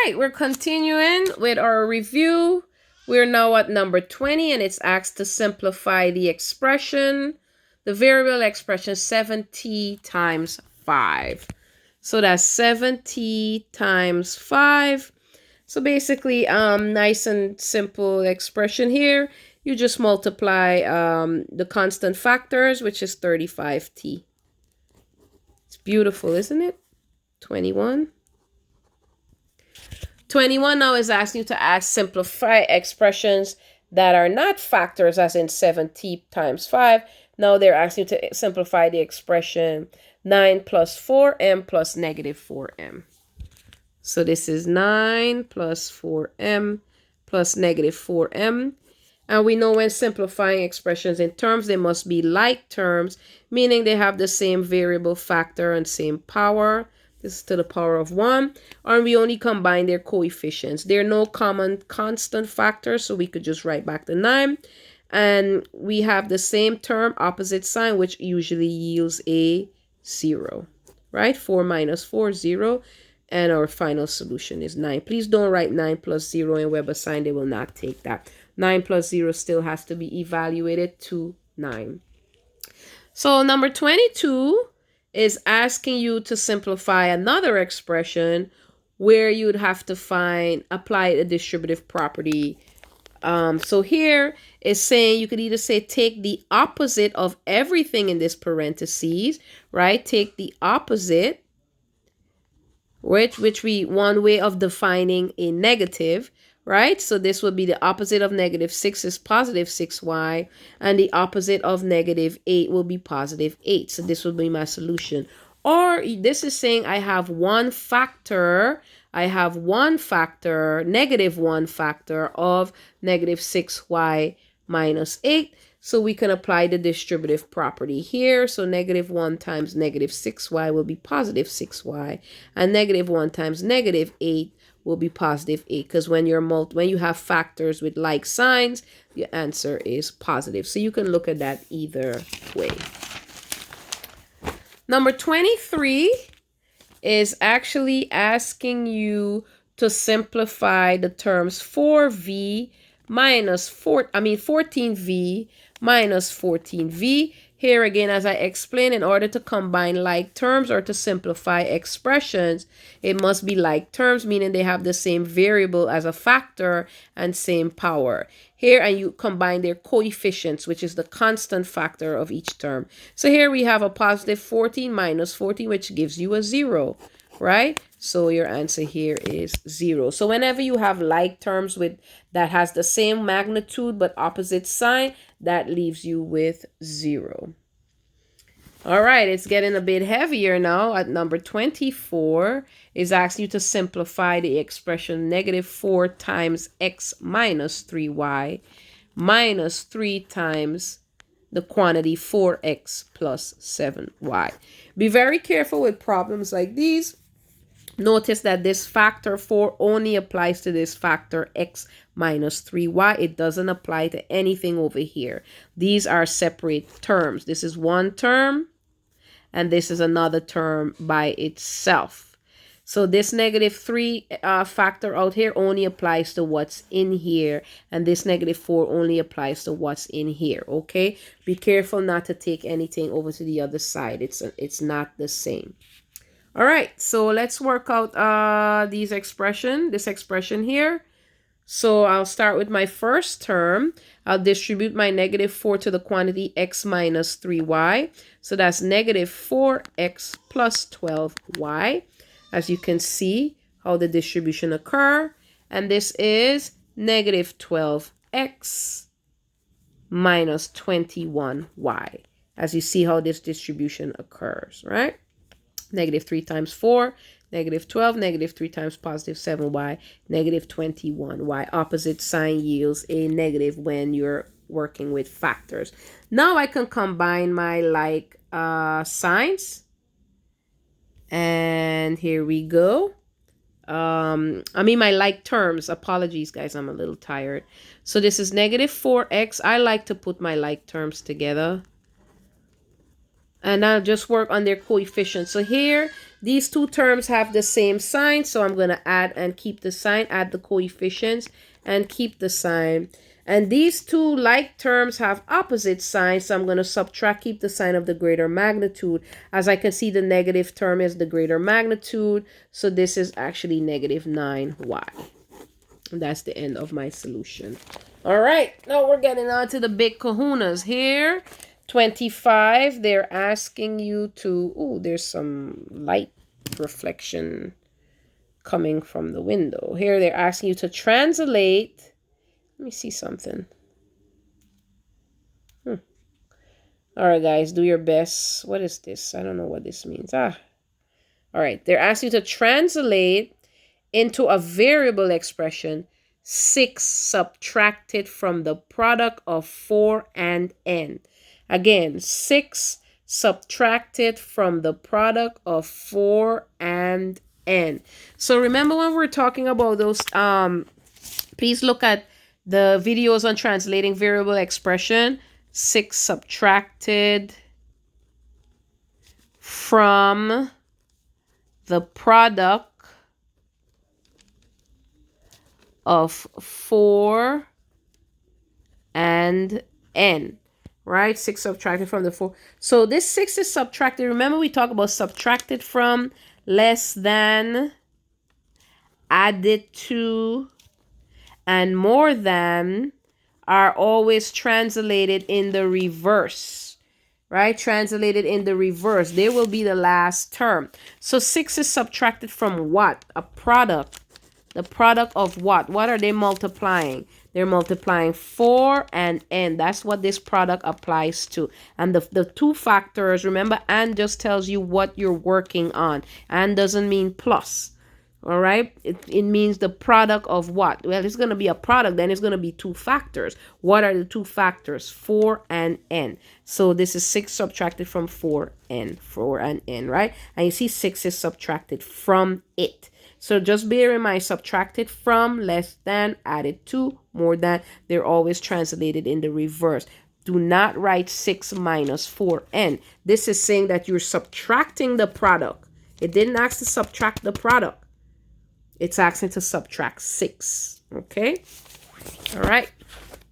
right, we're continuing with our review. We're now at number 20, and it's asked to simplify the expression, the variable expression 7t times 5. So that's 7t times 5. So basically, nice and simple expression here. You just multiply the constant factors, which is 35t. It's beautiful, isn't it? 21. 21 now is asking you to simplify expressions that are not factors, as in 7t times 5. Now they're asking you to simplify the expression 9 plus 4m plus negative 4m. So this is 9 plus 4m plus negative 4m. And we know when simplifying expressions in terms, they must be like terms, meaning they have the same variable factor and same power. This is to the power of 1. And we only combine their coefficients. There are no common constant factors, so we could just write back the 9. And we have the same term, opposite sign, which usually yields a 0. Right? 4 minus 4, 0. And our final solution is 9. Please don't write 9 plus 0 in Weber sign. They will not take that. 9 plus 0 still has to be evaluated to 9. So number 22 is asking you to simplify another expression where you'd have to apply a distributive property. So here is saying you could either say take the opposite of everything in this parentheses, right? Take the opposite, which one way of defining a negative, right? So this would be the opposite of negative 6 is positive 6y, and the opposite of negative 8 will be positive 8. So this would be my solution. Or this is saying I have one factor, negative one factor of negative 6y minus 8. So we can apply the distributive property here. So negative 1 times negative 6y will be positive 6y, and negative 1 times negative 8 will be positive 8, because when you have factors with like signs, your answer is positive. So you can look at that either way. Number 23 is actually asking you to simplify the terms 4v minus 14v minus 14v. Here again, as I explained, in order to combine like terms or to simplify expressions, it must be like terms, meaning they have the same variable as a factor and same power. Here, and you combine their coefficients, which is the constant factor of each term. So here we have a positive 14 minus 14, which gives you a 0, right? So your answer here is 0. So whenever you have like terms that has the same magnitude but opposite sign, that leaves you with 0. All right, it's getting a bit heavier now. At number 24 is asking you to simplify the expression negative 4 times x minus 3y minus 3 times the quantity 4x plus 7y. Be very careful with problems like these. Notice that this factor 4 only applies to this factor x minus 3y. It doesn't apply to anything over here. These are separate terms. This is one term, and this is another term by itself. So this negative 3 factor out here only applies to what's in here, and this negative 4 only applies to what's in here, okay? Be careful not to take anything over to the other side. It's not the same. All right, so let's work out this expression here. So I'll start with my first term. I'll distribute my negative 4 to the quantity x minus 3y. So that's negative 4x plus 12y. As you can see how the distribution occur. And this is negative 12x minus 21y. As you see how this distribution occurs, right? Negative 3 times 4, negative 12, negative 3 times positive 7y, negative 21y. Opposite sign yields a negative when you're working with factors. Now I can combine my like signs. And here we go. My like terms. Apologies, guys. I'm a little tired. So this is negative 4x. I like to put my like terms together. And I'll just work on their coefficients. So here, these two terms have the same sign. So I'm going to add and keep the sign, add the coefficients and keep the sign. And these two like terms have opposite signs. So I'm going to subtract, keep the sign of the greater magnitude. As I can see, the negative term is the greater magnitude. So this is actually negative 9y. And that's the end of my solution. All right, now we're getting on to the big kahunas here. 25, they're asking you to, oh, there's some light reflection coming from the window. Here they're asking you to translate. Let me see something. All right, guys, do your best. What is this? I don't know what this means. All right, they're asking you to translate into a variable expression 6 subtracted from the product of 4 and n. Again, 6 subtracted from the product of 4 and n. So remember when we're talking about those, please look at the videos on translating variable expression. 6 subtracted from the product of 4 and n, right? 6 subtracted from the 4. So this 6 is subtracted. Remember we talk about subtracted from, less than, added to, and more than are always translated in the reverse, right? Translated in the reverse. They will be the last term. So 6 is subtracted from what? A product. The product of what? What are they multiplying? They're multiplying 4 and n. That's what this product applies to. And the two factors, remember, and just tells you what you're working on. And doesn't mean plus. All right? It means the product of what? Well, it's going to be a product. Then it's going to be two factors. What are the two factors? 4 and n. So this is 6 subtracted from 4 and n, right? And you see 6 is subtracted from it. So just bear in mind, subtracted from, less than, added to, more than. They're always translated in the reverse. Do not write 6 minus 4n. This is saying that you're subtracting the product. It didn't ask to subtract the product. It's asking to subtract 6. Okay? All right.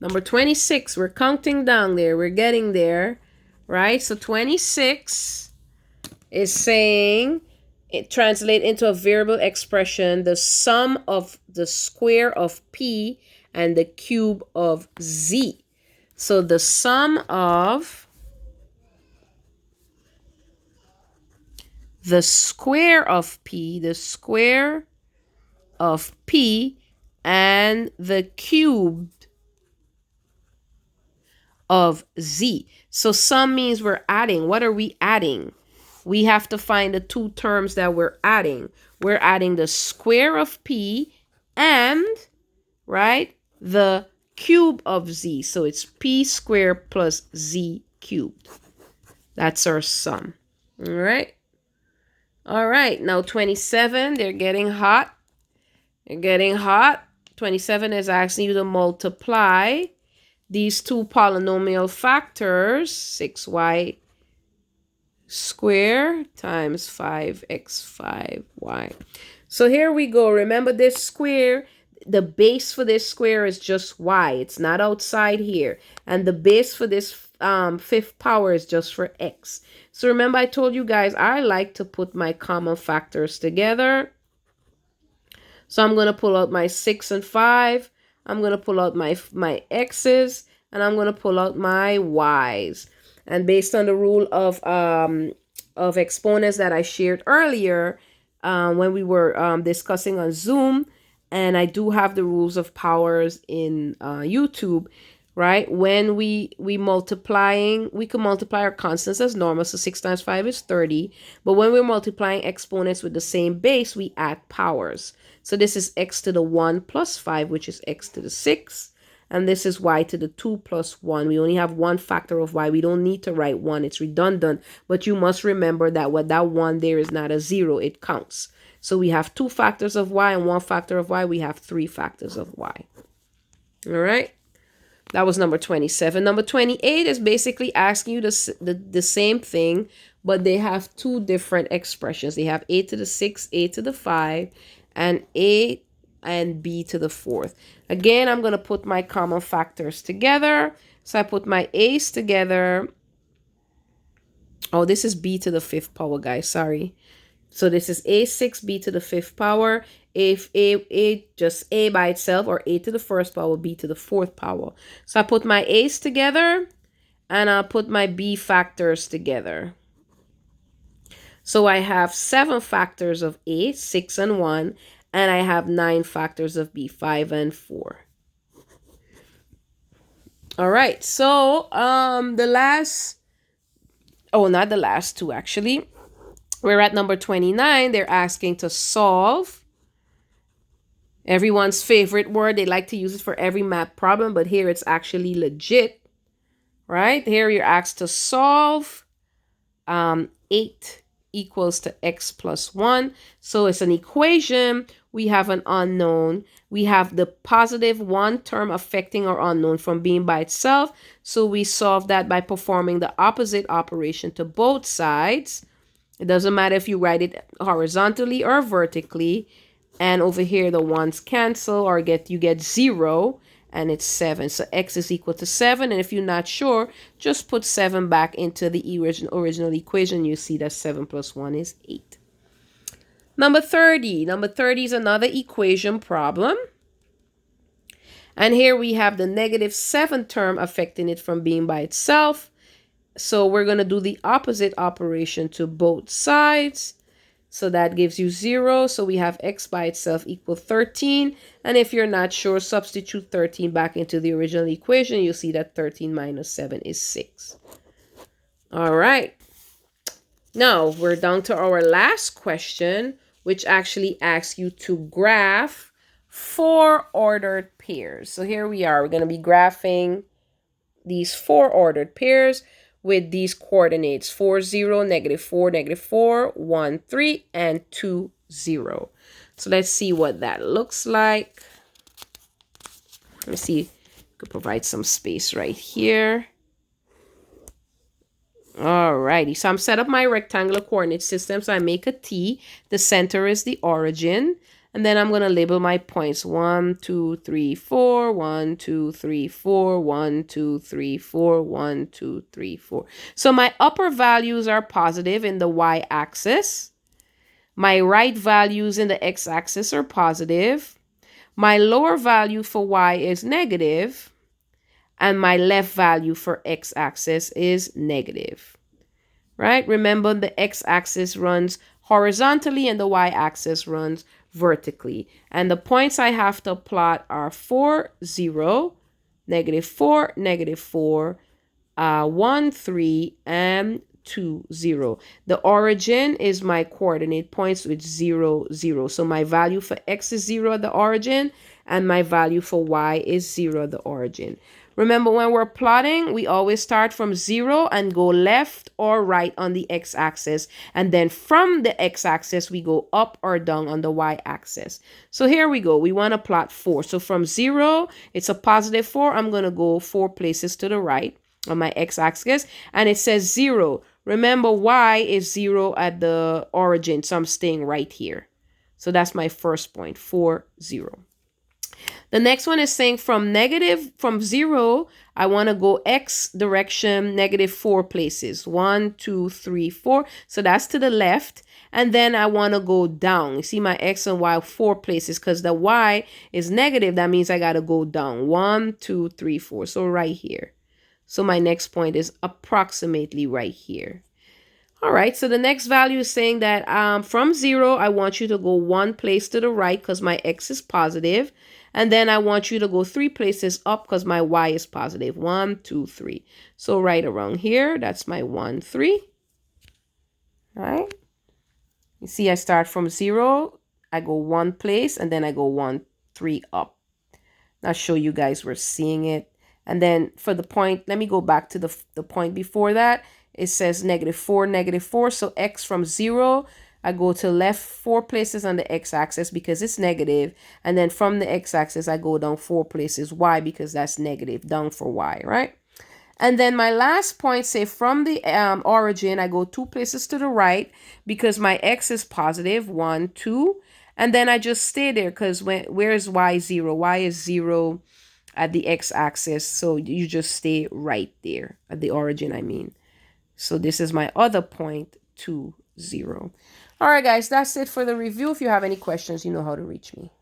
Number 26. We're counting down there. We're getting there. Right? So 26 is saying, it translates into a variable expression, the sum of the square of p and the cube of z. So the sum of the square of p, and the cube of z. So sum means we're adding. What are we adding? We have to find the two terms that we're adding. We're adding the square of p and, right, the cube of z. So it's p squared plus z cubed. That's our sum. All right. All right. Now 27, they're getting hot. They're getting hot. 27 is asking you to multiply these two polynomial factors, 6y square times 5x5y. So here we go. Remember this square, the base for this square is just y. It's not outside here. And the base for this fifth power is just for x. So remember I told you guys I like to put my common factors together. So I'm going to pull out my 6 and 5. I'm going to pull out my x's. And I'm going to pull out my y's. And based on the rule of exponents that I shared earlier when we were discussing on Zoom, and I do have the rules of powers in YouTube, right? When we multiplying, we can multiply our constants as normal. So 6 times 5 is 30. But when we're multiplying exponents with the same base, we add powers. So this is x to the 1 plus 5, which is x to the 6. And this is y to the 2 plus 1. We only have one factor of y. We don't need to write 1. It's redundant. But you must remember that what that 1 there is not a 0. It counts. So we have 2 factors of y and 1 factor of y. We have 3 factors of y. All right. That was number 27. Number 28 is basically asking you the same thing, but they have two different expressions. They have a to the 6, a to the 5, and a and b to the 4th. Again, I'm going to put my common factors together. So I put my a's together. Oh, this is b to the 5th power, guys. Sorry. So this is a6b to the 5th power. If a just a by itself, or a to the 1st power, b to the 4th power. So I put my a's together and I'll put my b factors together. So I have 7 factors of a, 6 and 1, and I have 9 factors of b, 5 and 4. All right, so the last, oh, not the last two actually. We're at number 29. They're asking to solve. Everyone's favorite word. They like to use it for every math problem, but here it's actually legit, right? Here you're asked to solve 8 equals to x plus 1. So it's an equation. We have an unknown. We have the positive one term affecting our unknown from being by itself. So we solve that by performing the opposite operation to both sides. It doesn't matter if you write it horizontally or vertically. And over here, the ones cancel, or you get 0, and it's 7. So x is equal to 7. And if you're not sure, just put 7 back into the original equation. You see that 7 plus 1 is 8. Number 30. Number 30 is another equation problem. And here we have the negative 7 term affecting it from being by itself. So we're going to do the opposite operation to both sides. So that gives you 0. So we have x by itself equal 13. And if you're not sure, substitute 13 back into the original equation. You'll see that 13 minus 7 is 6. All right. Now we're down to our last question, which actually asks you to graph 4 ordered pairs. So here we are. We're going to be graphing these 4 ordered pairs with these coordinates 4, 0, -4, -4, 1, 3, and 2, 0. So let's see what that looks like. Let me see. I could provide some space right here. Alrighty, so I'm set up my rectangular coordinate system. So I make a T. The center is the origin. And then I'm going to label my points 1, 2, 3, 4, 1, 2, 3, 4, 1, 2, 3, 4, 1, 2, 3, 4. So my upper values are positive in the y-axis. My right values in the x-axis are positive. My lower value for y is negative. And my left value for x-axis is negative. Right? Remember, the x-axis runs horizontally and the y-axis runs vertically. And the points I have to plot are 4, 0, -4, -4, 1, 3, and 2, 0. The origin is my coordinate points with 0, 0. So my value for x is 0 at the origin, and my value for y is 0 at the origin. Remember, when we're plotting, we always start from 0 and go left or right on the x-axis. And then from the x-axis, we go up or down on the y-axis. So here we go. We want to plot 4. So from 0, it's a positive 4. I'm going to go 4 places to the right on my x-axis. And it says 0. Remember, y is 0 at the origin. So I'm staying right here. So that's my first point, 4, 0. The next one is saying from 0, I want to go x direction, -4 places. 1, 2, 3, 4. So that's to the left. And then I want to go down. You see my x and y 4 places because the y is negative. That means I got to go down. 1, 2, 3, 4. So right here. So my next point is approximately right here. All right, so the next value is saying that from 0, I want you to go 1 place to the right because my x is positive. And then I want you to go 3 places up because my y is positive. 1, 2, 3. So right around here, that's my 1, 3. All right. You see, I start from 0. I go 1 place, and then I go 1, 3 up. I'll show you guys we're seeing it. And then for the point, let me go back to the point before that. It says -4, -4. So x from 0, I go to left 4 places on the x-axis because it's negative. And then from the x-axis, I go down 4 places, y, because that's negative, down for y, right? And then my last point, say from the origin, I go 2 places to the right because my x is positive, 1, 2. And then I just stay there because where is y? 0. Y is 0 at the x-axis. So you just stay right there at the origin, I mean. So this is my other point, 2, 0. All right, guys, that's it for the review. If you have any questions, you know how to reach me.